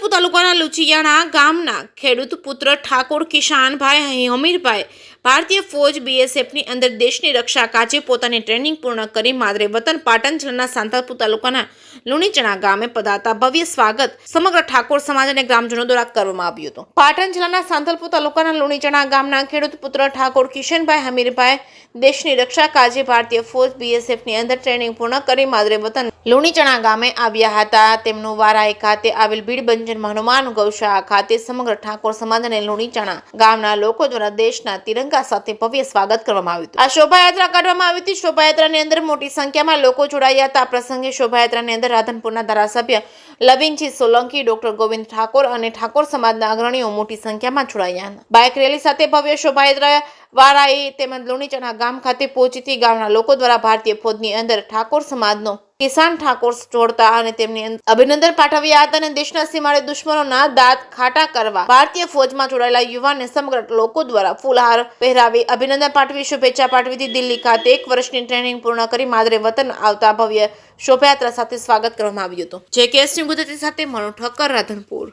સાંતલપુર તાલુકાના લુચિયાણા ગામના ખેડૂત પુત્ર ઠાકોર કિશનભાઈ હમીરભાઈ ભારતીય ફોજ બીએસએફની અંદર દેશની રક્ષા કાજે પોતાની ટ્રેનિંગ પૂર્ણ કરી માદરે વતન પાટણ જિલ્લાના સાંતલપુર તાલુકાના લુણીચણા ગામે પધારતા ભવ્ય સ્વાગત સમગ્ર ઠાકોર સમાજ અને ગ્રામજનો દ્વારા કરવામાં આવ્યું હતું। પાટણ જિલ્લાના સાંતલપુર તાલુકાના લુણીચણા ગામના ખેડૂત પુત્ર ઠાકોર કિશનભાઈ હમીરભાઈ દેશની રક્ષા કાજે ભારતીય ફોજ બીએસએફની અંદર ટ્રેનિંગ પૂર્ણ કરી માદરે વતન લુણીચણા ગામે આવ્યા હતા। તેમનું વારાઈ ખાતે આવેલ ભીડબંજન હનુમાન ગૌશાળા ખાતે સમગ્ર ઠાકોર સમાજ અને લુણીચણા ગામના લોકો દ્વારા દેશના તિરંગા સાથે ભવ્ય સ્વાગત કરવામાં આવ્યું હતું। આ શોભાયાત્રા કાઢવામાં આવી હતી। શોભાયાત્રાની અંદર મોટી સંખ્યામાં લોકો જોડાયા હતા। આ પ્રસંગે શોભાયાત્રાની અંદર રાધનપુરના ધારાસભ્ય લવિંગજી સોલંકી, ડોક્ટર ગોવિંદ ઠાકોર અને ઠાકોર સમાજના અગ્રણીઓ મોટી સંખ્યામાં જોડાયા હતા। બાઇક રેલી સાથે ભવ્ય શોભાયાત્રા વારાઈ તેમજ લુણીચણા ગામ ખાતે પહોંચી ગામના લોકો દ્વારા ભારતીય ફોજની અંદર ઠાકોર સમાજનો કિસાન ઠાકોર જોડતા અને તેમને અભિનંદન પાઠવ્યા હતા અને દેશના સીમાડે દુશ્મનોના દાંત ખાટા કરવા ભારતીય ફોજમાં જોડાયેલા યુવાનને સમગ્ર લોકો દ્વારા ફૂલહાર પહેરાવી અભિનંદન પાઠવી શુભેચ્છા પાઠવી દિલ્હી ખાતે 1 વર્ષની ટ્રેનિંગ પૂર્ણ કરી માદરે વતન આવતા ભવ્ય શોભાયાત્રા સાથે સ્વાગત કરવામાં આવ્યું હતું। જે કેસની ગુજરાતી સાથે મનુ ઠક્કર, રાધનપુર।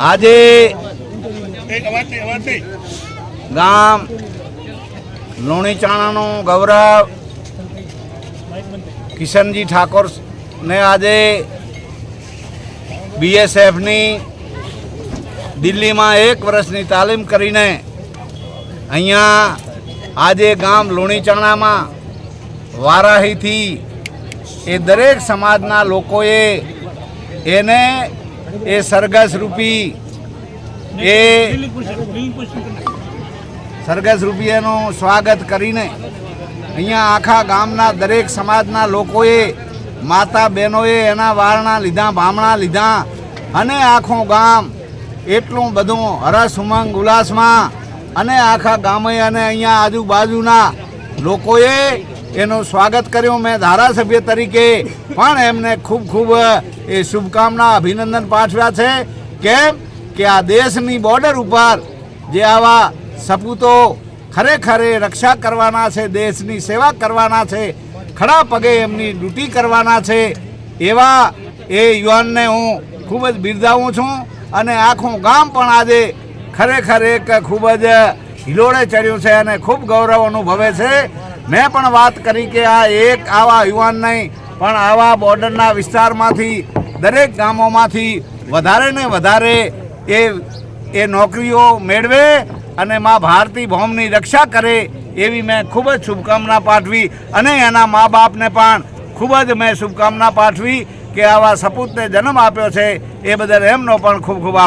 આજે ગામ લુણીચાણાનું ગૌરવ કિશનજી ઠાકોર ને આજે બીએસએફની દિલ્હીમાં 1 વર્ષની તાલીમ કરીને અહીંયા આજે ગામ લુણીચાણામાં વારાહીથી એ દરેક સમાજના લોકોએ એને એ સરઘસ રૂપી એનું સ્વાગત કરીને અહીંયા આખા ગામના દરેક સમાજના લોકોએ માતા બહેનોએ એના વારણા લીધા, ભામણા લીધા અને આખું ગામ એટલું બધું હરસ ઉમંગ ઉલ્લાસમાં અને આખા ગામે અને અહીંયા આજુબાજુના લોકોએ એનું સ્વાગત કર્યું। મેં ધારાસભ્ય તરીકે પણ એમને ખૂબ ખૂબ એ શુભકામના અભિનંદન પાઠવ્યા છે। કેમ કે આ દેશની બોર્ડર ઉપર જે આવા સપૂતો ખરેખર રક્ષા કરવાના છે, દેશની સેવા કરવાના છે, ખડા પગે એમની ડ્યુટી કરવાના છે, એવા એ યુવાનને હું ખૂબ જ બિરદાવું છું અને આખું ગામ પણ આજે ખરેખર એક ખૂબ જ હિલોળે ચડ્યું છે અને ખૂબ ગૌરવ અનુભવે છે। મેં પણ વાત કરી કે આ એક આવા યુવાન નહીં પણ આવા બોર્ડરના વિસ્તારમાંથી દરેક ગામોમાંથી વધારે ને વધારે એ નોકરીઓ મેળવે અને મા ભારતી ભૌમની રક્ષા કરે એવી મેં ખૂબ જ શુભકામના પાઠવી અને એના મા બાપને પણ ખૂબ જ મેં શુભકામના પાઠવી કે આવા સપૂતને જન્મ આપ્યો છે એ બદલ એમનો પણ ખૂબ ખૂબ આભાર।